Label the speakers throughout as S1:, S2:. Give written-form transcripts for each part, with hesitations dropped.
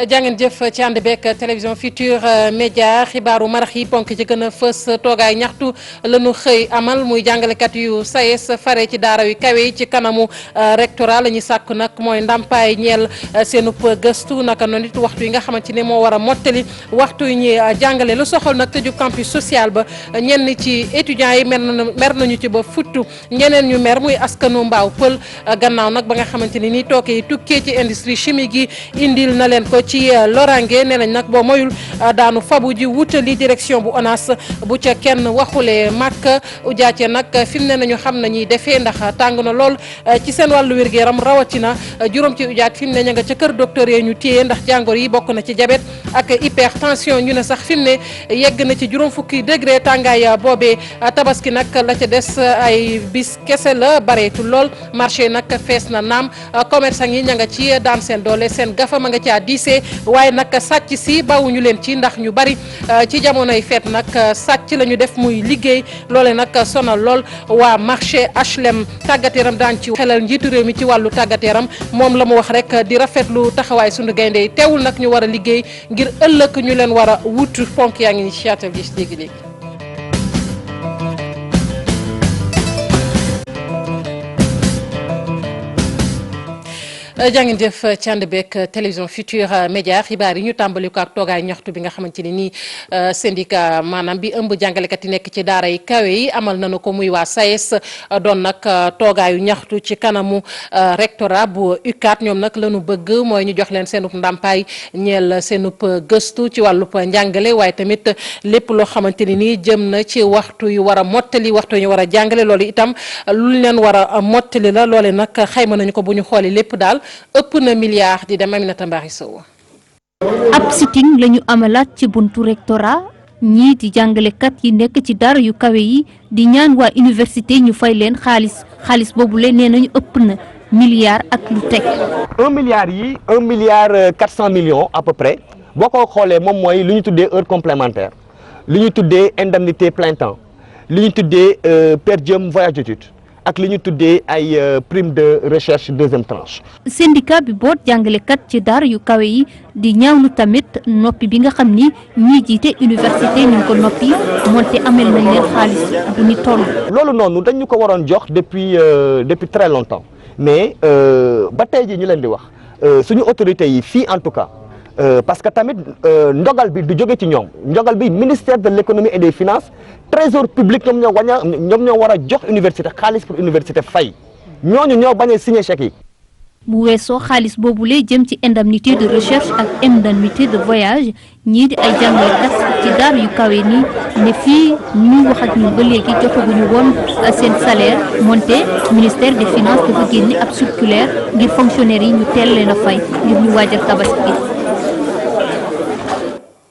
S1: jàngeen jëf ci ànd beeg télévision Futurs Médias xibaaru marax yi ponk ci gën a fës toogaay ñaxtu lañu xëy amal muy jàngalekat yu SAES fare ci daara yu kawe yi ci kanamu rectorat la ñuy sàkk nag mooy ndàmpaay ñeel seenub gëstu naka noonu it waxtu yi nga xamante ne moo war a mottali waxtu yi ñuy jàngale lu soxal nag tëju campus social ba ñenn ci étudiants yi mer nañu ci ba futtu ñeneen ñu mer muy askanu mbaaw pël gannaaw nag ba nga xamante ni nii tooke yi tukkee ci industrie chimique yi indil na leen ko ci lorange nee nañ nag boo moyul daanu fabu ji wutali direction bu ONAS bu ca kenn waxulee màkk ujaace nag fi mu ne nañu xam nañuy defee ndax tàng na lool ci seen wàllu wér-gu-yaram rawatina juróom ci ujaat fi mu ne ña nga ca kër docteur yi ñu téye ndax jàngoro yi bokk na ci diabète ak hypertension ñu ne sax fi mu ne yegg na ci juróom fukki degré tàngaay boobee tabaski nag la ca des ay bis kese la bareetul lool marché nag fees na naam commerçant yi ña nga ci daan seen doole seen gafa ma nga caa diisee waaye nag sàcc si bawuñu leen ci ndax ñu bari ci jamonoy feet nag sàcc la ñu def muy liggéey loole nag sonal lool waa marché HLM tàggat yaram daan ci xelal njiitu réew mi ci wàllu tàggat yaram moom la mu wax rek di rafetlu taxawaay sunu gaynde yi teewul nag ñu war a liggéey ngir ëllëg ñu leen war a wut ponk yaa ngi ni ci yaatal gi léegi-léegi jàngeen jëf ci ànd beeg télévision Futurs Médias xibaar yi ñu tàmbali ko ak toogaay ñaxtu bi nga xamante ne nii syndicat maanaam bi ëmb jàngalekat yi nekk ci daara yi kawe yi amal nañu ko muy waa SAES doon nag toogaayu ñaxtu ci kanamu rectorat bu UCAD ñoom nag lañu bëgg mooy ñu jox leen seenub ndàmpaay ñeel seenub gëstu ci wàllub njàngale waaye tamit lépp loo xamante ni nii jëm na ci waxtu yu war a mottali waxtu yu ñu war a jàngale loolu itam lu leen war a mottali la loole nag xayma nañu ko bu ñu xoolee lépp daal ëpp na milliard di dem Aminata Mbaari Sow.
S2: ab sitting la ñu amalaat ci buntu rectorat ñii di jàngalekat yi nekk ci daara yu kawe yi di ñaan waa université ñu fay leen xaalis boobu le nee nañu ëpp na milliard ak lu teg.
S3: 1 milliard 400 millions à peu près boo ko xoolee moom mooy lu ñu tuddee heure complémentaire li ñu tuddee indemnité plein temps li ñu tuddee per diem voyage d'études ak li ñu tuddee ay prime de recherche deuxième tranche.
S2: syndicat bi boot jàngalekat ci daara yu kawe yi di ñaawlu tamit noppi bi nga xam ni ñii jiite université ñu ngi ko noppi moonte amel nañ leen xaalis bu ñu toll.
S3: loolu noonu dañ ñu ko waroon jox depuis très longtemps mais ba tey jii ñu leen di wax suñu autorités yi fii en tout cas. Parce que tamit ndogal bi du jóge ci ñoom ndogal bi ministère de l'économie et des finances trésor public ñoom ñoo war a jox université xaalis pour université fay ñooñu ñoo bañ a signé chèque yi.
S2: bu weesoo xaalis boobu lay jëm ci indemnité de recherche ak indemnité de voyage ñii di ay jàngalekat ci daara yu kawe nii ne fii ñu wax ak ñun ba léegi jotaguñu woon seen salaire moonte ministère des finances dafa génne ab circulaire ngir fonctionnaires yi ñu teel leen a fay ngir ñu waajal tabaski.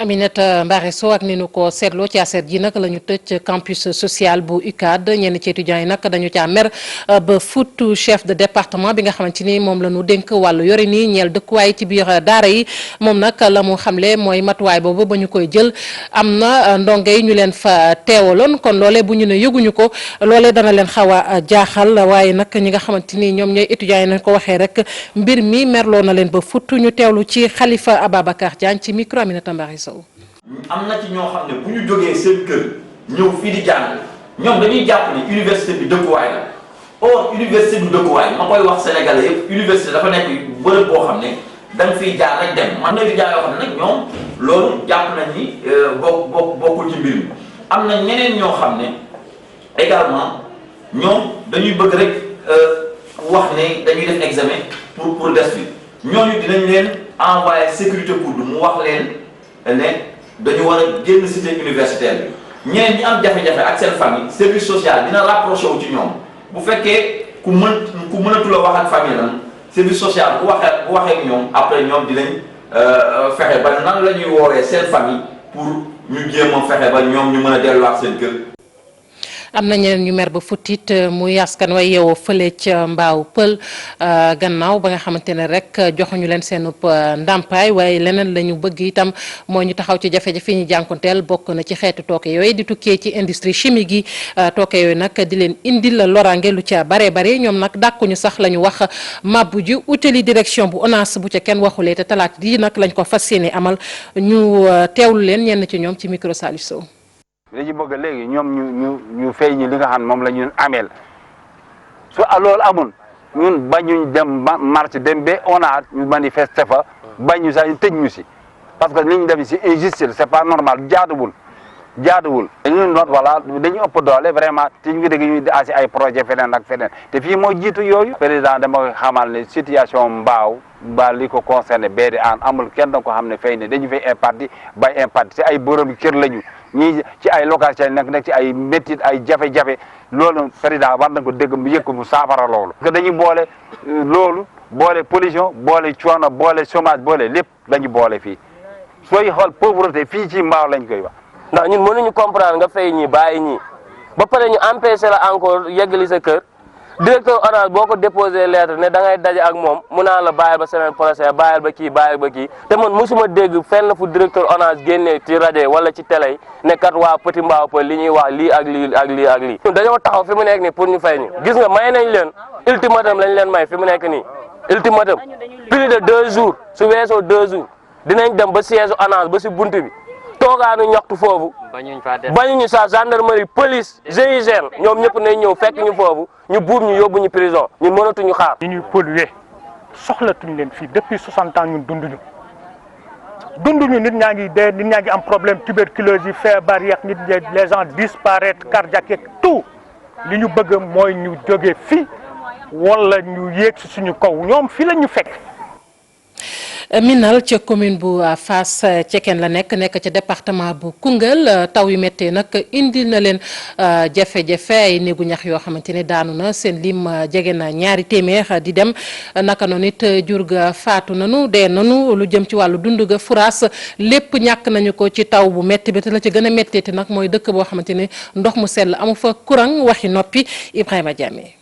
S1: Aminata Mbaare Sow ak ni nu ko seetloo ci aset ji nag la ñu tëj campus social bu UCAD ñenn ci étudiants yi nag dañu caa mer ba futu chef de département bi nga xamante ni moom la ñu dénk wàllu yore nii ñeel dëkkuwaay ci biir daara yi moom nag la mu xamle mooy matuwaay boobu ba ñu koy jël am na ndongo yi ñu leen fa teewaloon kon loolee bu ñu ne yëguñu ko loolee dana leen xaw a jaaxal waaye nag ñi nga xamante ni ñoom ñooy étudiants yi nañ ko waxee rek mbir mi merloo na leen ba futu ñu teewlu ci Khalifa Ababacar Diagne ci micro Aminata Mbaare Sow.
S4: am na ci ñoo xam ne bu ñu jógee seen kër ñëw fii di jàng ñoom dañuy jàpp ne université bi dëkkuwaay la or université du dëkkuwaay ma koy wax sénégalais yëpp université dafa nekk bërëb boo xam ne da nga fiy jaar rek dem man na di jaar yoo xam ne nag ñoom loolu jàpp nañ ni bokkul ci mbir mi am na ñeneen ñoo xam ne également ñoom dañuy bëgg rek wax ne dañuy def examen pour des fi ñooñu dinañ leen envoyé sécurité pour mu wax leen ne dañu war a génn cité universitaire bi ñeneen ñi am jafe-jafe ak seen famille service social dina rapproché wu ci ñoom bu fekkee ku mënatul a wax ak famille lan service social bu waxee ak ñoom après ñoom dinañ fexe ba nan la ñuy woowee seen famille pour ñu jéem a fexe ba ñoom ñu mën a delluwaat seen kër.
S1: am na ñeneen ñu mer ba futit muy askan way yeewoo fële ca Mbaaw Pël gannaaw ba nga xamante ne rek joxuñu leen seen ndàmpaay waaye leneen la ñu bëgg itam moo ñu taxaw ci jafe-jafe ñu jànkonteel bokk na ci xeetu tooke yooyu di tukkee ci industrie chimique yi tooke yooyu nag di leen indil loraange lu ca bare bare ñoom nag dàkkuñu sax la ñu wax mabbu ji utali direction bu ONAS bu ca kenn waxulee te talaata di nag lañ ko fas yéene amal ñu teewlu leen ñenn ci ñoom ci micro Salif Sow.
S5: dañu bëgg léegi ñoom ñu fay ñi li nga xam ne moom la ñu ameel su loolu amul ñun bañuñ dem marche dem ba ONAS ñu manifester fa bañu sax ñu tëj ñu si parce que li ñu def si injustice c'est pas normal jaaduwul dañuy noot voilà dañu ëpp doole vraiment te ñu ngi dégg ñuy asi ay projet feneen ak feneen te fii moo jiitu yooyu président dama koy xamal ne situation mbaaw ba li ko concerné beedi an amul kenn ko xam ne fay ne dañu fay imparti bay imparti si ay borom kër lañu ñii ci ay location nekk ci ay métit ay jafe-jafe loolu président war na ko dégg mu yëg mu saafara loolu parce que dañuy boole loolu boole pollution boole coono boole chômage boole lépp dañu boole fii sooy xool pauvreté fii ci mbaaw lañ koy wax
S6: ndax ñun mënuñu comprendre nga fay ñi bàyyi ñi ba pare ñu empêché la encore yeggali sa kër directeur ONAS boo ko déposé lettre ne da ngay daje ak moom mu naan la bàyyil ba semaine prochaine bàyyil ba kii te man mosuma dégg fenn fu directeur ONAS génnee ci rajo wala ci télé ne kat waa Petit Mbao Peulh li ñuy wax lii ak lii ak lii ak lii. dañoo taxaw fi mu nekk nii pour ñu fay ñu gis nga may nañ leen ultimatum lañ leen may fi mu nekk nii ultimatum plus de 2 jours su weesoo 2 jours dinañ dem ba siège ONAS ba si bunt bi. toogaanu ñaxtu foofu bañuñu sa gendarmerie police GIGN ñoom ñëpp nañ ñëw fekk ñu foofu ñu buub ñu yóbbu ñu prison ñun mënatuñu xaar.
S7: ñi ñuy polluer soxlatuñ leen fii depuis 60 ans ñun dunduñu nit ñaa ngi dee nit ñaa ngi am problème tuberculose yi feebar yeeg nit les gens disparaître cardiaque yeeg tout li ñu bëgg mooy ñu jógee fii wala ñu yéeg si suñu kaw ñoom fii la ñu fekk.
S1: Minal ca commune bu Fass Cekkeen la nekk ca département bu Koungheul taw yu méttee nag indil na leen jafe-jafe ay néegu ñax yoo xamante ne daanu na seen lim jege na 200 téeméer di dem naka noonu it jur ga faatu nanu dee nanu lu jëm ci wàllu dund ga furaas lépp ñàkk nañu ko ci taw bu métti bi te la ci gën a métteeti nag mooy dëkk boo xamante ne ndox mu sell amu fa courant waxi noppi Ibrahima Diamé.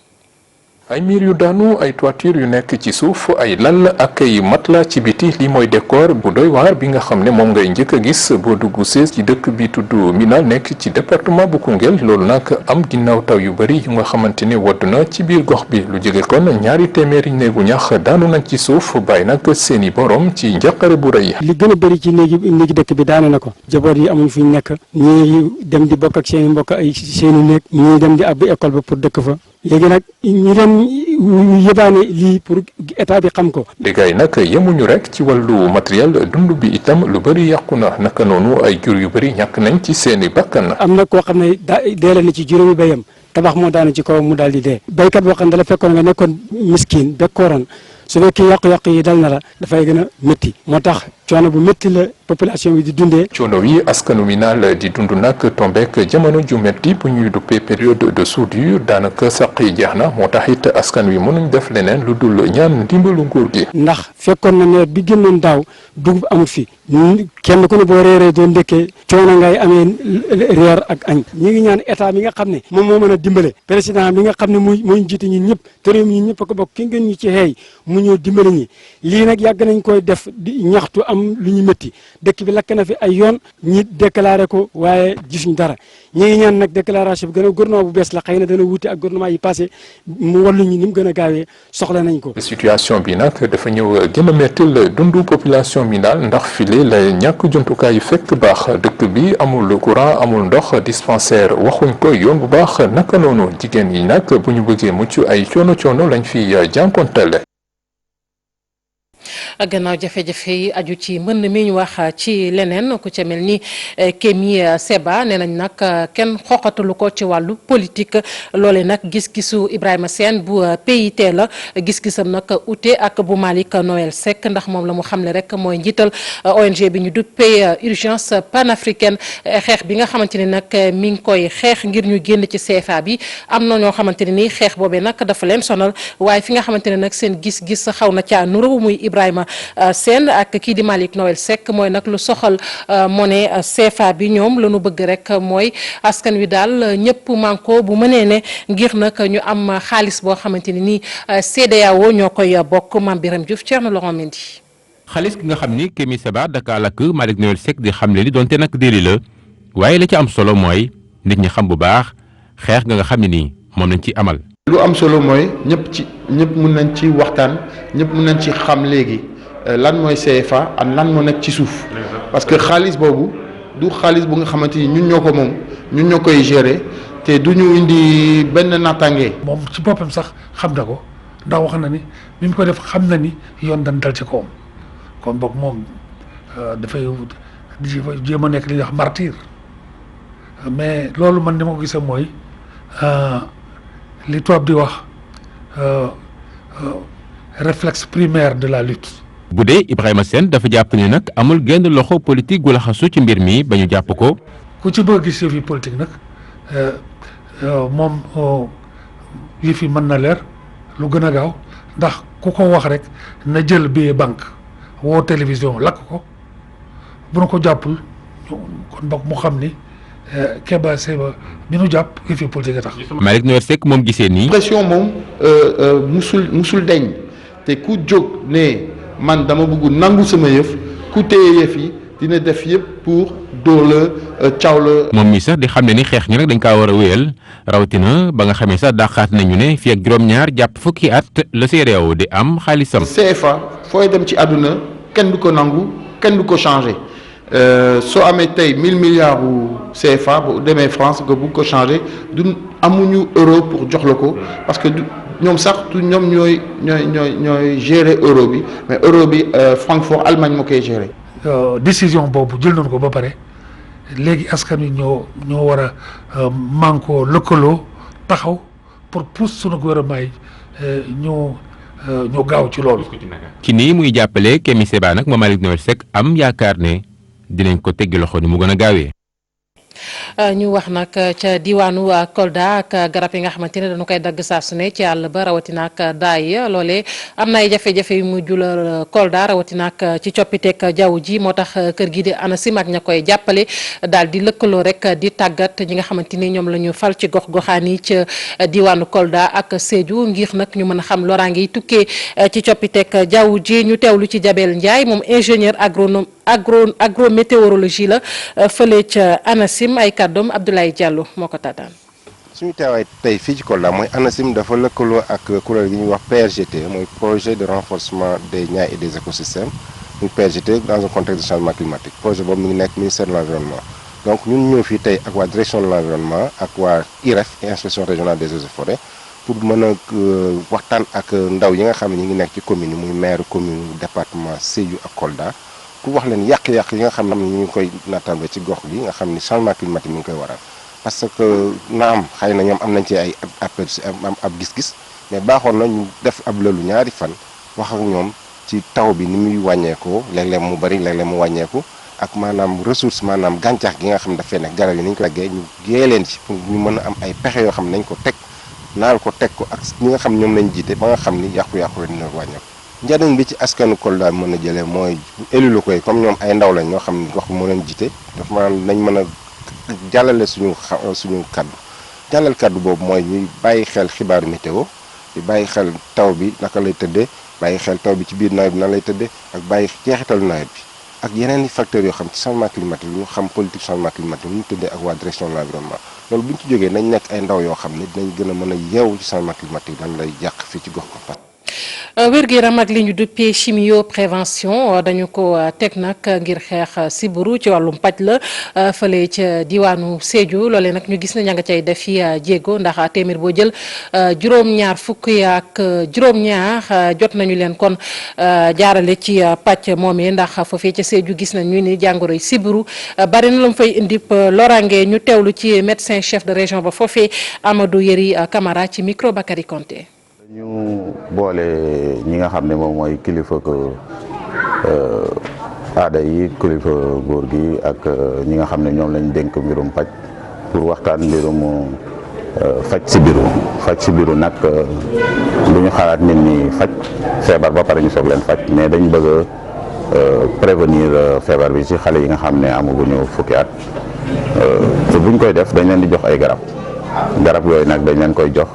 S8: ay miir yu daanu ay toiture yu nekk ci suuf ay lal ak ay matelas ci biti li mooy décor bu doy waar bi nga xam ne moom ngay njëkk a gis boo dugg sees ci dëkk bi tudd Minal nekk ci département bu Koungheul loolu nag am ginnaaw taw yu bëri yu nga xamante ne wadd na ci biir gox bi lu jege kon 200 téeméeri néegu ñax daanu nañ ci suuf bàyyi nag seeni borom ci njàqare bu rëy.
S9: li gën a bëri ci néegi dëkk bi daanu na ko jaboot yi amuñ fu ñu nekk ñii dem di bokk ak seeni mbokk ay seeni néeg ñii dem di abbi école ba pour dëkk fa. léegi nag ñi leen yëbaane lii pour état bi xam ko. dégâts yi nag yemuñu rek ci wàllu matériel dund bi itam lu bëri yàqu na naka noonu ay jur yu bëri ñàkk nañ ci seeni bakkan. am na koo xam ne deele na ci juróomi béyam tabax moo daanu ci kaw mu daal di dee. béykat boo xam ne dala fekkoon nga nekkoon miskin bekkooroon su fekkee yàqu-yàqu yi dal na la dafay gën a métti moo tax coono bu métti la population bi di dundee. coono yi askanu Minal di dund nag tombeek jamono ju métti bu ñuy duppee période de soudure daanaka saq yi jeex na moo tax it askan wi mënuñ def leneen lu dul ñaan ndimbalu nguur gi. ndax fekkoon na nawet bi génnoon daaw dugub amul fi kenn ku ne boo reeree doo ndekkee coono ngay amee reer ak añ ñi ngi ñaan état bi nga xam ne moom moo mën a dimbale président bi nga xam ne mooy jiite ñun ñëpp te réew mi ñun ñëpp a ko bokk ki ngeen ñu ci xeey mu ñëw dimbale ñi lii nag yàgg nañ koy def di ñaxtu am lu ñu métti dëkk bi lakk na fi ay yoon ñi déclaré ko waaye gisuñ dara ñi ngi ñaan nag déclaration bi gën a gouvernement bu bees la xëy na dana wuute ak gouvernement yi passé mu wallu ñu ni mu gën a gaawee soxla nañ ko. situation bi nag dafa ñëw gën a mettil dundu population Minal ndax file la ñàkk jumtukaay yu fekk baax dëkk bi amul courant amul ndox dispensaire waxuñ ko yoon bu baax naka noonu jigéen yi nag bu ñu bëggee mucc ay coono lañ fi jànkonteel.
S1: gannaaw jafe-jafe yi aju ci mbënn mi ñu wax ci leneen ku ca mel ni Kémi Seba nee nañ nag kenn xoxatalu ko ci wàllu politique loole nag gis-gisu Ibrahima Sène bu PIT la gis-gisam nag ute ak bu Malick Noël Seck ndax moom la mu xamle rek mooy njiital ONG bi ñu duppee urgence panafricaine xeex bi nga xamante ni nag mi ngi koy xeex ngir ñu génn ci CFA bi am na ñoo xamante ne ni xeex boobee nag dafa leen sonal waaye fi nga xamante ne nag seen gis-gis xaw na caa nuru muy Ibrahima Sène ak kii di Malick Noël Seck mooy nag lu soxal monnaie CFA bi ñoom la ñu bëgg rek mooy askan wi daal ñëpp manko bu mënee ne ngir nag ñu am xaalis boo xamante ni nii CEDEAO ñoo koy bokk Mame Birame Diouf Thierno Laurent Mendy.
S10: xaalis gi nga xam ni Kémi Séba Dakar lakk Malick Noël Seck di xamle ni donte nag déli la waaye la ci am solo mooy nit ñi xam bu baax xeex nga xam ne nii moom lañ ci amal.
S11: lu am solo mooy ñëpp mun nañ ci waxtaan ñëpp mun nañ ci xam léegi lan mooy CFA ak lan moo nekk ci suuf parce que xaalis boobu du xaalis bu nga xamante ni ñun ñoo ko moom ñun ñoo koy gérer te du ñu indi benn naataange.
S12: moom ci boppam sax xam na ko ndax wax na ni bi mu ko def xam na ni yoon dañ dal ci kawam kon boog moom dafay jéem a nekk li ñuy wax martyr mais loolu man ni ma ko gisee mooy li tubaab di wax réflexe primaire de la lutte.
S10: bu dee Ibrahima Sène dafa jàpp ni nag amul genn loxo politique gu la xasu ci mbir mi ba ñu jàpp ko.
S12: ku ci bëgg gis yëf yi politique nag moom yëf yi mën na leer lu gën a gaaw ndax ku ko wax rek na jël billet banque woo télévision lakk ko bu na ko jàppul kon bokk mu xam ni Kéba Séba bi nu jàpp yëf yi politique a tax.
S10: Malick Noël Seck moom gisee nii.
S11: pression moom musul deñ te ku jóg ne man dama bëgg nangu sama yëf ku téye yëf yi dina def yëpp pour dóor la caw la.
S10: moom mi sax di xam ne ni xeex ñi nag dañ kaa war a wéyal rawatina ba nga xamee sax dàqaat nañu ne fii ak juróom-ñaar jàpp fukki at la CEDEAO di am xaalisam.
S11: CFA fooy dem ci àdduna kenn du ko nangu kenn du ko changé soo amee tey 1000 milliards u CFA bu demee France nga bugg ko changé du amuñu euro pour jox la ko parce que ñoom sax ñoom ñooy gérer euro bi mais euro bi Francfort Allemagne moo koy gérer.
S12: décision boobu jël nañu ko ba pare léegi askan wi ñoo war a mànkoo lëkkaloo taxaw pour pousse sunu gouvernement yi ñoo gaaw ci loolu.
S10: ci nii muy jàppale Kémi Séba nag moom Malick Noël Seck am yaakaar ne dinañ ko teggi loxo ni mu gën a gaawee.
S1: ñu wax nag ca diwaanu Kolda ak garab yi nga xamante ne dañu koy dagg saa su ne ci àll ba rawatina ak daay loolee am na ay jafe-jafe yu mu julal Kolda rawatina ak ci coppiteeg jaww ji moo tax kër gi di ANACIM ak ña koy jàppale daal di lëkkaloo rek di tàggat ñi nga xamante ni ñoom la ñu fal ci gox-goxaan yi ca diwaanu Kolda ak Sédhiou ngir nag ñu mën a xam loraange yi tukkee ci coppiteeg jaww ji ñu teewlu ci Jabel Ndiaye moom ingénieur agrométéorologie la fële ca ANACIM ay kàddoom Abdoulaye Diallo moo ko taataan.
S13: suñu teewaay tey fii ci Kolda mooy ANACIM dafa lëkkaloo ak kuréel gi ñuy wax PRGT mooy projet de renforcement des niais et des écosystèmes muy PRGT dans un contexte de changement climatique projet boobu mi ngi nekk ministère de l'environnement donc ñun ñëw fii tey ak waa direction de l'environnement ak waa IREF inspection régionale des eaux et forêts pour mën a waxtaan ak ndaw yi nga xam ne ñu ngi nekk ci commune yi muy maire commune département Sédhiou ak Kolda pour wax leen yàq-yàq yi nga xam ne ñu ngi koy nattable ci gox bi nga xam ni changement climatique mi ngi koy waral parce que naam xëy na ñoom am nañ ci ay aperçu ab gis-gis mais baaxoon na ñu def ab lëlu ñaari fan wax ak ñoom ci taw bi ni muy wàññeekoo léeg-léeg mu bari léeg-léeg mu wàññeeku ak maanaam ressource maanaam gàncax gi nga xam ne dafay nekk garab yi ni ñu ko daggee ñu gée leen ci pour ñu mën a am ay pexe yoo xam ne nañ ko teg naal ko teg ko ak ñi nga xam ñoom lañ jiite ba nga xam ni yàqu-yàqu la dina wàññeeku njëriñ bi ci askanu Kolda mën a jëlee mooy élu la koy comme ñoom ay ndaw lañ ñoo xam ne gox bi moo leen jiite dafa maanaam nañ mën a jàllale suñu kaddu jàllal kaddu boobu mooy ñuy bàyyi xel xibaaru météo di bàyyi xel taw bi naka lay tëddee bàyyi xel taw bi ci biir nawet bi nan lay tëddee ak bàyyi jeexitalu nawet bi ak yeneen i facteurs yoo xam ci changement climatique ñu xam politique changement climatique ñu tëddee ak waa direction de l'environnement loolu bu ñu ci jógee nañ nekk ay ndaw yoo xam ne dinañ gën a mën a yeewu ci changement climatique lan lay yàq fii ci gox ko
S1: wér-gu-yaram ak li ñu duppee chimio prévention dañu ko teg nag ngir xeex sibbiru ci wàllum paj la fële ca diwaanu Sédhiou loolee nag ñu gis ne ña nga cay def fi jéego ndax téeméer boo jël juróom-ñaar fukki ak juróom-ñaar jot nañu leen kon jaarale ci pàcc moomee ndax foofee ca Sédhiou gis nañu ni jàngoroy sibbiru bari na la mu fay indi loraange ñu teewlu ci médecin chef de région ba foofee Amadou Yeri Camara ci micro Bakary Konté.
S14: ñu boole ñi nga xam ne moom mooy kilifa ko aada yi kilifa góor gi ak ñi nga xam ne ñoom lañ dénk mbirum paj pour waxtaan mbirum faj sibiru nag lu ñu xalaat nit ñi faj feebar ba pare ñu soog leen faj mais dañ bëgg a prévenir feebar bi ci xale yi nga xam ne amaguñu fukki at te buñ koy def dañ leen di jox ay garab yooyu nag dañ leen koy jox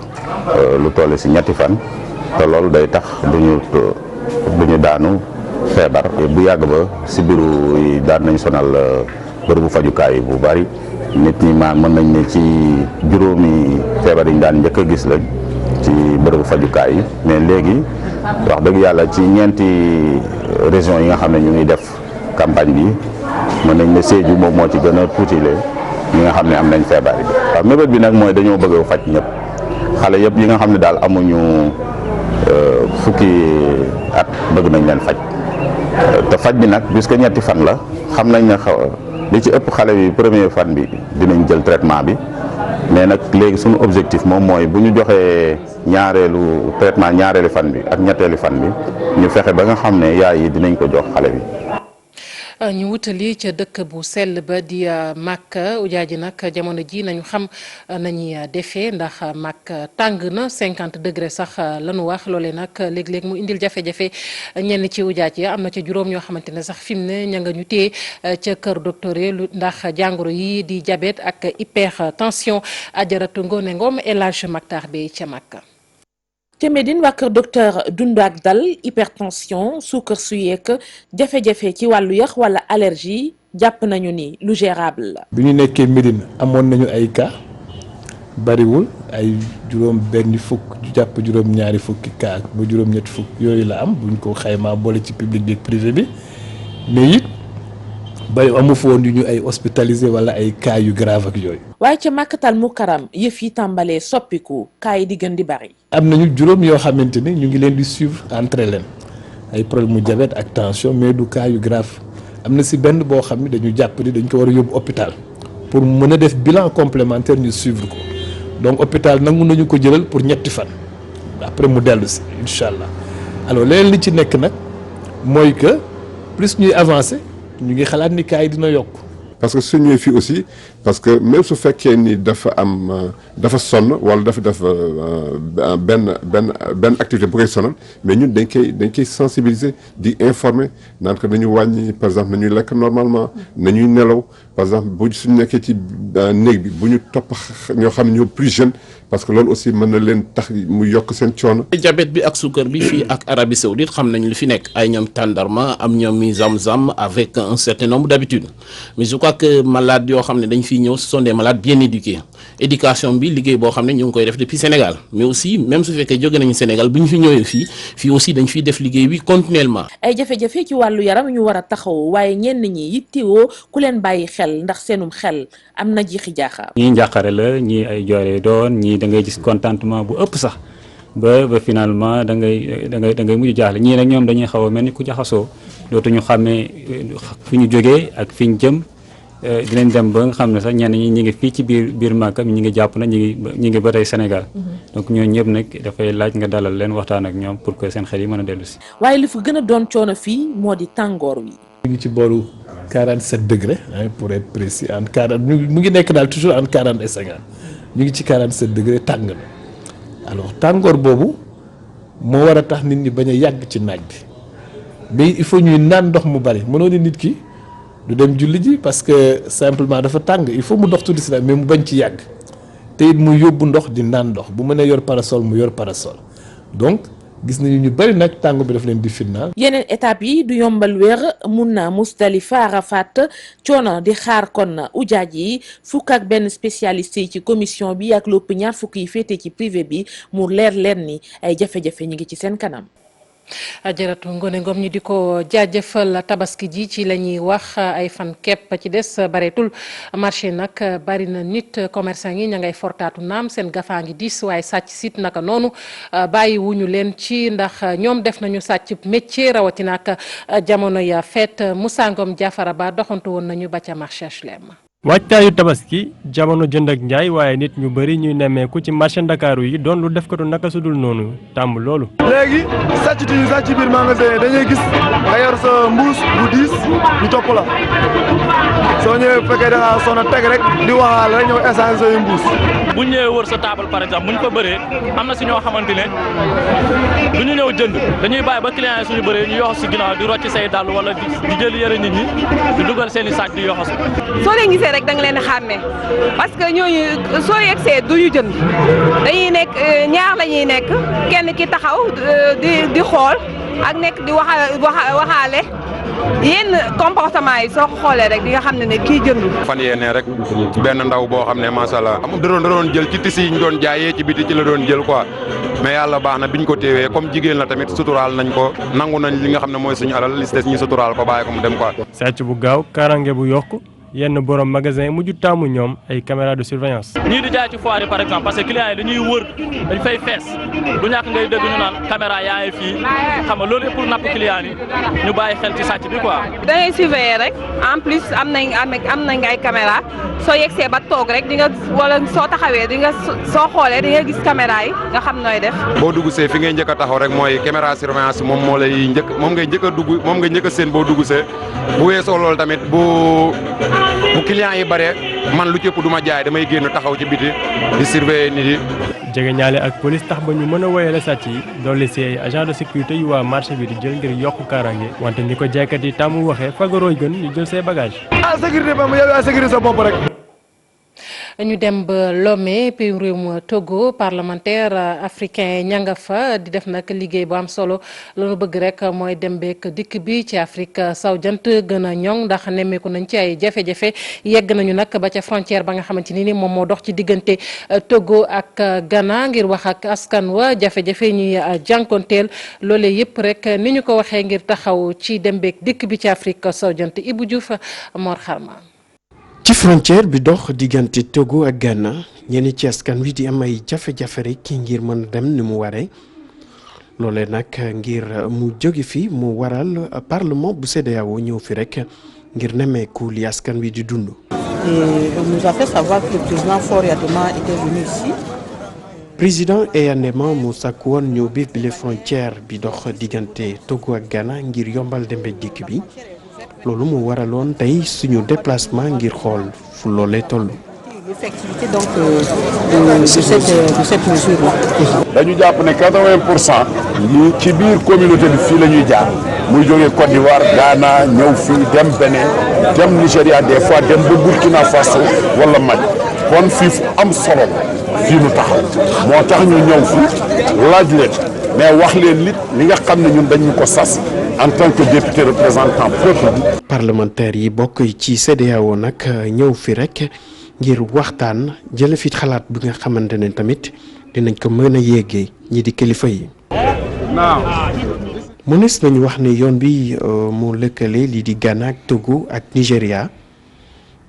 S14: lu toll ci ñetti fan te loolu day tax duñu daanu feebar bu yàgg ba sibiru yi daan nañ sonal bërëbu fajukaay bu bari nit ñi mën nañ ne ci juróomi feebar yi ñu daan njëkk a gis la ci bërëbu fajukaay yi mais léegi wax dëgg yàlla ci ñeenti région yi nga xam ne ñu ngi def campagne bi mën nañ ne Sédhiou moom moo ci gën a tuutile ñi nga xam ne am nañ feebar yi. waaw mébét bi nag mooy dañoo bëgg a faj ñëpp xale yëpp yi nga xam ne daal amuñu fukki at bëgg nañ leen faj te faj bi nag puisque ñetti fan la xam nañ ne li ci ëpp xale bi premier fan bi dinañ jël traitement bi mais nag léegi suñu objectif moom mooy bu ñu joxee ñaareelu fan bi ak ñetteelu fan bi ñu fexe ba nga xam ne yaay yi dinañ ko jox xale bi.
S1: ñu wutali ca dëkk bu sell ba di Makka ujaaji nag jamono ji nañu xam nañuy defee ndax Makka tàng na 50 degré sax lañu wax loolee nag léeg-léeg mu indil jafe-jafe ñenn ci ujaaj yi am na ca juróom ñoo xamante ne sax fi mu ne ña nga ñu téye ca kër docteur lu ndax jàngoro yi di diabète ak hypertension Ajaratu Ngone Ngom El Hadj Maktar Bey ca Makka.
S15: ca Médine waa kër docteur dund ak dal hypertension suukar su yeeg jafe-jafe ci wàllu yax wala allergie jàpp nañu ni lu gérable la.
S16: bi ñu nekkee Médine amoon nañu ay cas bariwul ay juróom benn fukk jàpp juróom ñaari fukki cas ba juróom ñetti fukk yooyu la am buñ ko xaymaa boole ci public bi ak privé bi mais it bari amu fa woon yu ñu ay hospitalisé wala ay cas yu grave ak yooyu.
S15: waaye ca Makkatal Mukarram yëf yi tàmbalee soppiku cas yi di gën di bari.
S16: am nañu juróom yoo xamante ni ñu ngi leen di suivre entre leen ay problème mu diabète ak tension mais du cas yu grave am na si benn boo xam ne dañu jàpp ni dañ ko war a yóbbu hôpital pour mën a def bilan complémentaire ñu suivre ko donc hôpital nangu nañu ko jëlal pour ñetti fan après mu dellu si incha allah alors leneen li ci nekk nag mooy que plus ñuy avancer ñu ngi xalaat ni cas yi dina yokk.
S17: parce que su ñëwee fii aussi parce que même su fekkee ni dafa sonn wala dafa def benn activité bu koy sonal mais ñun dañ koy sensibiliser di informer naan ko nañu wàññi par exemple nañuy lekk normalement nañuy nelaw par exemple bu suñu nekkee ci néeg bi bu ñu topp ñoo xam ne ñoo plus jeune parce que loolu aussi mën na leen tax mu yokk seen coono.
S18: diabète bi ak suukar bi fii ak Arabie Saoudite xam nañ lu fi nekk ay ñoom tàndarma am ñoom zam-zam avec un certain nombre d'habitudes mais je crois que malades yoo xam ne dañ fiy ñëw ce sont des malades bien éduqués éducation bi liggéey boo xam ne ñu ngi koy def depuis Sénégal mais aussi même su fekkee jóge nañu Sénégal bu ñu fi ñëwee fii aussi dañ fiy def liggéey bi continuellement.
S15: ay jafe-jafe ci wàllu yaram ñu war a taxaw waaye ñenn ñi yittewoo ku leen bàyyi xel ndax seenum xel am na jiixi jaaxaar.
S19: ñii njàqare la ñii ay jooy doon ñii da ngay gis contentement bu ëpp sax ba finalement da ngay mujj jaaxle ñii nag ñoom dañuy xaw a mel ni ku jaxasoo dootuñu xàmmee fi ñu jógee ak fi ñu jëm. dinañ dem ba nga xam ne sax ñenn ñi ñu ngi fii ci biir Makka ñi ngi jàpp na ñi ngi ba tey Sénégal donc ñooñu ñëpp nag dafay laaj nga dalal leen waxtaan ak ñoom pour que seen xel yi mën a dellu si.
S15: waaye li fa gën a doon coono fii moo di tàngoor wi.
S16: ñu ngi ci booru 47 degré pour être précis entre 40 mu ngi nekk daal toujours entre 40 et 50 ñu ngi ci 47 degré tàng na alors tàngoor boobu moo war a tax nit ñi bañ a yàgg ci naaj bi mais il faut ñuy naan ndox mu bari mënoo ni nit ki. du dem julli ji parce que simplement dafa tàng il faut mu dox tuuti si mais mu bañ ci yàgg te it mu yóbbu ndox di naan ndox bu mënee yor parasol mu yor parasol donc gis nañu ñu bari nag tàng bi daf leen di firnaal.
S15: yeneen étape yi du yombal wér mun na Mousdalifa Arafat coono di xaar kon ujaaj yi fukk ak benn spécialiste yi ci commission bi ak lépp ñaar fukk yi féete ci privé bi mu leer leen ni ay jafe-jafe ñu ngi ci seen kanam.
S1: Ajaratu Ngone Ngom ñu di ko jaajëfal tabaski ji ci la ñuy wax ay fan kepp ci des bareetul marché nag bari na nit commerçant yi ña ngay fortaatu naam seen gafaa ngi diis waaye sàcc sit naka noonu bàyyi wuñu leen ci ndax ñoom def nañu sàcc métier rawatina ak jamono ya fête Moussa Ngom Diafara Ba doxantu woon nañu ba ca marché HLM.
S20: waajtaayu tabaski jamono jënd ak njaay waaye nit ñu bëri ñuy nemmeeku ci marché Ndakaaru yi doon lu def ko naka sudul noonu tàmm loolu.
S21: léegi sàccituñu sax ci biir magasin dañuy gis nga yor sa mbuus bu diis ñu topp la soo ñëwee bu fekkee da ngaa sonn a teg rek di waxaale rek ñëw échange sa mbuus.
S22: bu ñu ñëwee wër sa table par exemple bu ñu ko bëree am na si ñoo xamante ne du ñu ñëw jënd dañuy bàyyi ba client yi suñu bëree ñu yoxos si ginnaaw di rocc say dàll wala di jël yëre nit ñi di dugal seen i sac di yoxos.
S23: soo leen gisee rek da nga leen di xàmmee parce que ñooñu soo yegsee du ñu jënd dañuy nekk ñaar la ñuy nekk kenn ki taxaw di xool ak nekk di waxaale yenn comportement yi soo ko xoolee rek di nga xam ne kii jëndul.
S24: fan yee ne rek benn ndaw boo xam ne macha allah da doon jël ci tisi yi ñu doon jaayee ci biti ci la doon jël quoi mais yàlla baax na biñ ko téewee comme jigéen la tamit suturaal nañ ko nangu nañ li nga xam ne mooy suñu alal li des ñu suturaal ko bàyyi ko mu dem quoi.
S20: sàcc bu gaaw karange bu yokk yenn borom magasin mujj taamu ñoom ay caméra de surveillance.
S22: ñii di jaay ci foire yi par exemple parce que clients yi dañuy wër dañ fay fees du ñàkk ngay dégg ñu naan caméra yaa ngi fii xam nga loolu yëpp pour napp clients yi ñu bàyyi xel ci sàcc bi quoi.
S23: da ngay surveiller rek en plus am nañ ay caméra soo yegsee ba toog rek di nga wala soo taxawee di nga soo xoolee di nga gis caméra yi nga xam nooy def.
S24: boo dugg see fi ngay njëkk a taxaw rek mooy caméra surveillance moom moo lay moom ngay njëkk a dugg moom ngay njëkk a seen boo dugg see bu weesoo loolu tamit bu client yi bare man lu cëpp du ma jaay damay génn taxaw ci biti di surveiller nit yi.
S20: jege ñaale ak police tax ba ñu mën a woyale sàcc yi dolli si ay agent de sécurité yu waa marché bi di jël ngir yokk kaaraange wante ni ko jaaykat yi tàmm waxee fagarooy gën ñu jël say bagage.
S21: sécurité ba mu yow yaa sécurité sa bopp rek.
S1: ñu dem ba Lomé pays réewum Togo parlementaire africain ña nga fa di def nag liggéey bu am solo lañu bëgg rek mooy dem beek dikk bi ci Afrique sowu jant gën a ñoŋ ndax nemmeeku nañ ci ay jafe-jafe yegg nañu nag ba ca frontière ba nga xamante ni moom moo dox ci diggante Togo ak Ghana ngir wax ak askan wa jafe-jafe ñuy jànkonteel loolee yëpp rek ni ñu ko waxee ngir taxaw ci dem beek dikk bi ci Afrique sowu jant Ibou Diouf Mor Xarma.
S25: ci frontière bi dox diggante Togo ak Ghana ñenn ci askan wi di am ay jafe-jafe rek ngir mën a dem ni mu waree loolee nag ngir mu jóge fi mu waral parlement bu CEDEAO ñëw fi rek ngir nemmeeku li askan wi di dund.
S26: On nous a fait savoir que le président Faure Yadema était venu ici.
S25: président Eyandema mu sàkk woon ñëw bi bile frontière bi dox diggante Togo ak Ghana ngir yombal dem ak dikk bi. loolu mu waraloon tey suñu déplacement ngir xool fu loolee toll.
S26: l'effectivité donc de cette mesure là.
S27: dañu jàpp ne 80% yi ci biir communauté bi fii la ñuy jaar muy jógee Côte d'Ivoire Ghana ñëw fii dem Bénin dem Nigéria des fois dem ba Burkina Faso wala Mali kon fii fu am solo fii nu taxaw moo tax ñu ñëw fii laaj leen mais wax leen li nga xam ne ñun dañu ko sas. en tant que député représentant peuple bi.
S25: parlementaires yi bokk ci CEDEAO nag ñëw fi rek ngir waxtaan jële fi xalaat bi nga xamante ne tamit dinañ ko mën a yéegee ñi di kilifa yi. mënees nañu wax ne yoon bi mu lëkkale lii di Ghana ak Togo ak Nigéria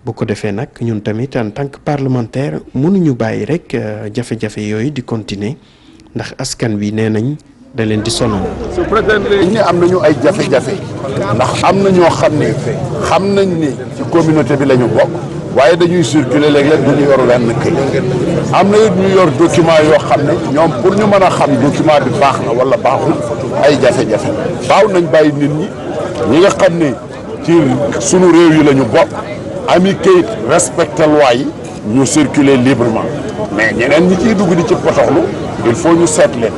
S25: bu ko defee nag ñun tamit en tant que parlementaire mënuñu bàyyi rek jafe-jafe yooyu di continuer ndax askan wi nee nañ. da leen di sonal.
S27: ñi am nañu ay jafe-jafe ndax am na ñoo xam ne xam nañ ni ci communauté bi la ñu bokk waaye dañuy circuler léeg-léeg du ñu yor wenn këyit am na it ñu yor document yoo xam ne ñoom pour ñu mën a xam document bi baax na wala baaxul ay jafe-jafe baaw nañ bàyyi nit ñi nga xam ne ci sunu réew yi la ñu bokk ami këyit respecté loi yi ñu circuler librement mais ñeneen ñi ciy dugg di ci potoxlu il faut ñu seet leen.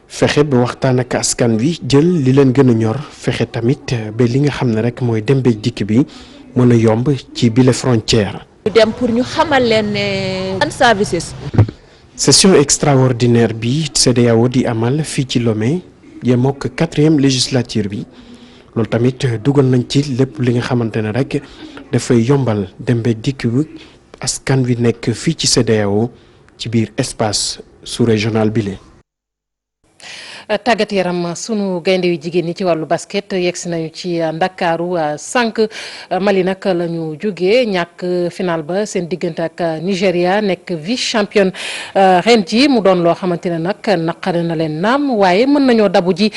S25: fexe ba waxtaan ak askan wi jël li leen gën a ñor fexe tamit ba li nga xam ne rek mooy dem beeg dikk bi mën a yomb ci bile frontière.
S28: ñu dem pour ñu xamal leen ne services.
S25: session extraordinaire bi CEDEAO di amal fii ci Lomé yemook 4e législature bi loolu tamit dugal nañ ci lépp li nga xamante ne rek dafay yombal dem beeg dikk bi askan wi nekk fii ci CEDEAO ci biir espace sous-régional bile.
S1: tàggat yaram sunu gaynde yu jigéen ñi ci wàllu basket yegsi nañu ci Ndakaaru sànq Mali nag la ñu jógee ñàkk final ba seen diggante ak Nigéria nekk vice championne ren ji mu doon loo xamante ne nag naqare na leen naam waaye mën nañoo dabu ji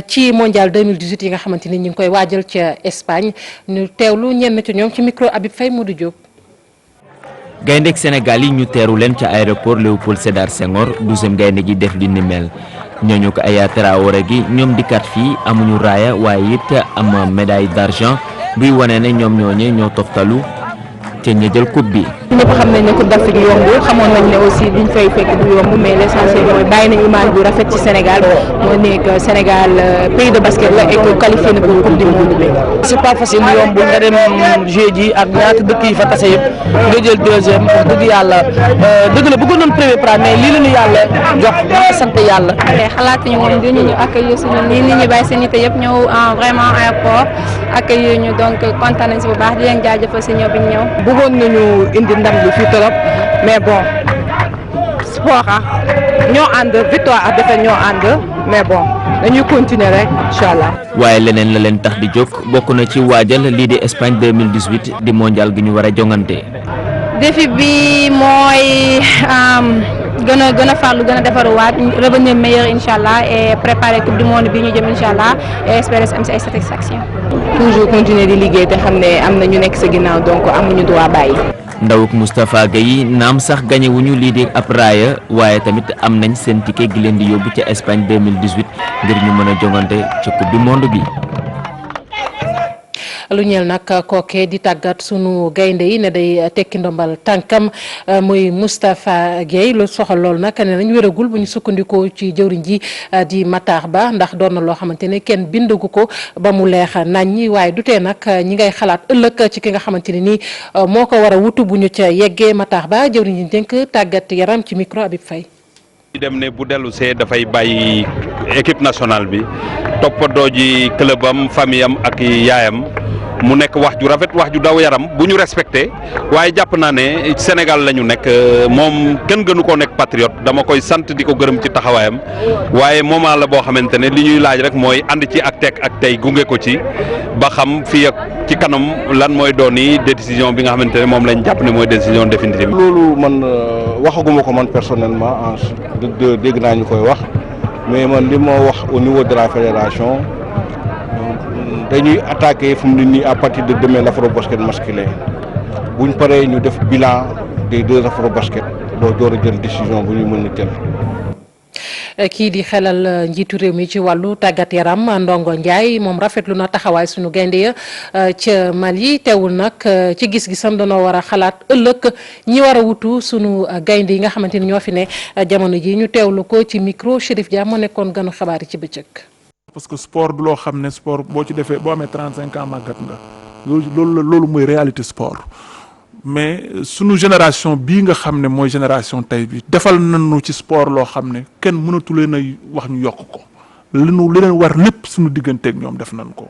S1: ci mondial 2018 yi nga xamante ni ñu ngi koy waajal ca Espagne ñu teewlu ñenn ci ñoom ci micro Habib Faye Modou Diop.
S2: gayndeek Sénégal yi ñu teeru leen ca aéroport Léopold Sédar Senghor 12e gaynde gi def li ni mel ñooñu ko Aya Traoré gi ñoom dikkat fii amuñu raaya waaye it am médaille d'argent buy wane ne ñoom ñooñe ñoo toftalu ca ña jël coupe bi.
S26: ñëpp xam nañ ne coupe d'Afrique yombul xamoon nañ ne aussi liñ fay fekk du yomb mais l'essentiel mooy bàyyi nañ image bu rafet ci Sénégal moo nekk Sénégal pays de basket la et que qualifié na pour coupe du monde bi.
S3: c'est pas facile yombul nga dem jeu ji ak ñaata dëkk yi fa tase yëpp nga jël deuxième wax dëgg yàlla dëgg la bëggoon nañ premier place mais lii la ñu yàlla jox nga sant yàlla.
S4: xalaatuñu woon dinañu ñu accueillir suñu nii nit ñi bàyyi seen nit yëpp ñëw vraiment aéroport accueillir ñu donc kontaan nañ si bu baax di leen jaajëfal si ñëw bi ñu ñëw.
S3: bëggoon nañu indi ndam li fii trop mais bon sport ñoo ànd victoire ak défaite ñoo ànd mais bon dañuy continuer rek incha allah.
S2: waaye leneen la leen tax di jóg bokk na ci waajal lii di Espagne 2018 di mondial gi ñu war a jongante.
S4: défi bi mooy gën a farlu gën a defaruwaat revenir meilleur incha allah et préparer coupe du monde bi ñu jëm incha allah et espérer am si ay satisfaction.
S26: toujours continuer di liggéey te xam ne am na ñu nekk sa ginnaaw donc amuñu droit bàyyi.
S2: ndawuk Moustapha Gueye naam sax gañe wuñu lii di ab raaya waaye tamit am nañ seen ticket gi leen di yóbbu ca Espagne 2018 ngir ñu mën a jongante ca coupe du monde bi.
S1: lu ñeel nag kooke di tàggat sunu gaynde yi ne day tekki ndombal tànkam muy Moustapha Gueye lu soxal lool nag ne nañ wéragul bu ñu sukkandikoo ci jëwriñ ji di Matar Ba ndax doon na loo xamante ne kenn bindagu ko ba mu leex naññi waaye du tee nag ñi ngay xalaat ëllëg ci ki nga xamante ne nii moo ko war a wutu bu ñu ca yeggee Matar Ba jëwriñ ji dénk tàggat yaram ci micro Habib Faye.
S5: dem ne bu dellu see dafay bàyyi équipe nationale bi toppatoo ji clubam famille am ak yaayam. mu nekk wax ju rafet wax ju daw yaram bu ñu respecté waaye jàpp naa ne Sénégal la ñu nekk moom kenn gënu koo nekk patriote dama koy sant di ko gërëm ci taxawaayam waaye moment la boo xamante ne li ñuy laaj rek mooy ànd ci ak tekk ak tey gunge ko ci ba xam fii ak ci kanam lan mooy doon yi décision bi nga xamante ne moom lañ jàpp ne mooy décision définitive.
S6: loolu man waxaguma ko man personnellement dégg naa ñu koy wax mais man li ma wax au niveau de la fédération. dañuy attaquer fu mu ne nii à partir de demain l'afro-basket masculin buñ paree ñu def bilan des deux afro-basket doo door a jël décision bu ñu mën a jël.
S1: kii di xelal njiitu réew mi ci wàllu tàggat yaram Ndongo Ndiaye moom rafetlu na taxawaay suñu gaynde ya ca Mali teewul nag ci gis-gisam danoo war a xalaat ëllëg ñi war a wutu suñu gaynde yi nga xamante ni ñoo fi ne jamono ji ñu teewlu ko ci micro Chérif Dia moo nekkoon ganu xabaar yi ci bëccëg.
S7: parce que sport du loo xam ne sport boo ci defee boo amee 35 ans màggat nga loolu mooy réalité sport mais sunu génération bii nga xam ne mooy génération tey bi defal nañu ci sport loo xam ne kenn mënatu leen a wax ñu yokk ko li leen war lépp suñu digganteeg ñoom def nañ ko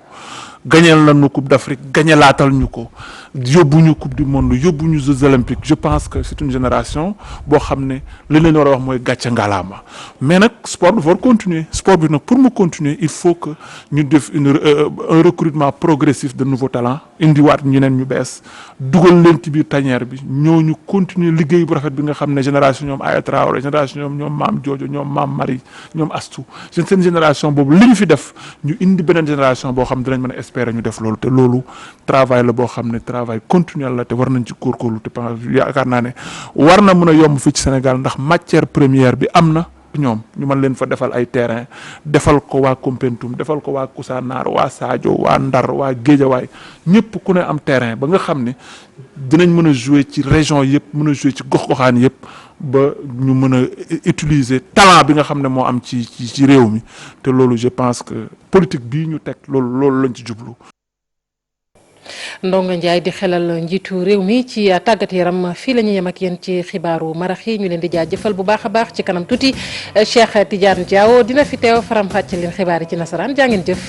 S7: gañeel nañu coupe d'Afrique gañelaatal ñu ko yóbbuñu coupe du monde yóbbuñu Jeux olympiques je pense que c'est une génération boo xam ne li leen war a wax mooy gàcce ngalaama mais nag sport dafa war continuer sport bi nag pour mu continuer il faut que ñu def un recrutement progressif de nouveaux talents indiwaat ñeneen ñu bees dugal leen ci biir tanière bi ñooñu continuer liggéey bu rafet bi nga xam ne génération ñoom Aya Traoré génération ñoom Maam Jojo ñoom Maam Marie ñoom Astou seen génération boobu li ñu fi def ñu indi beneen génération boo xam ne dinañ mën a espérer ñu def loolu te loolu travail la boo xam ne travail continuel la te war nañ ci góorgóorlu te yaakaar naa ne war na mën a yomb fii ci Sénégal ndax matière première bi am na ñoom ñu mën leen fa defal ay terrain defal ko waa Koumpentoum defal ko waa Koussanar waa Sadio waa Ndar waa Guédiawaye ñëpp ku ne am terrain ba nga xam ne dinañ mën a jouer ci région yëpp mën a jouer ci gox-goxaan yëpp ba ñu mën a utiliser talent bi nga xam ne moo am ci réew mi te loolu je pense que politique bii ñu teg loolu lañ ci jublu.
S1: Ndongo Ndiaye di xelal njiitu réew mi ci tàggat yaram fii la ñu yem ak yéen ci xibaaru marax yi ñu leen di jaajëfal bu baax a baax ci kanam tuuti Cheikh Tidiane Diaw dina fi teew faram-fàcce leen xibaar yi ci nasaraan jaa ngeen jëf.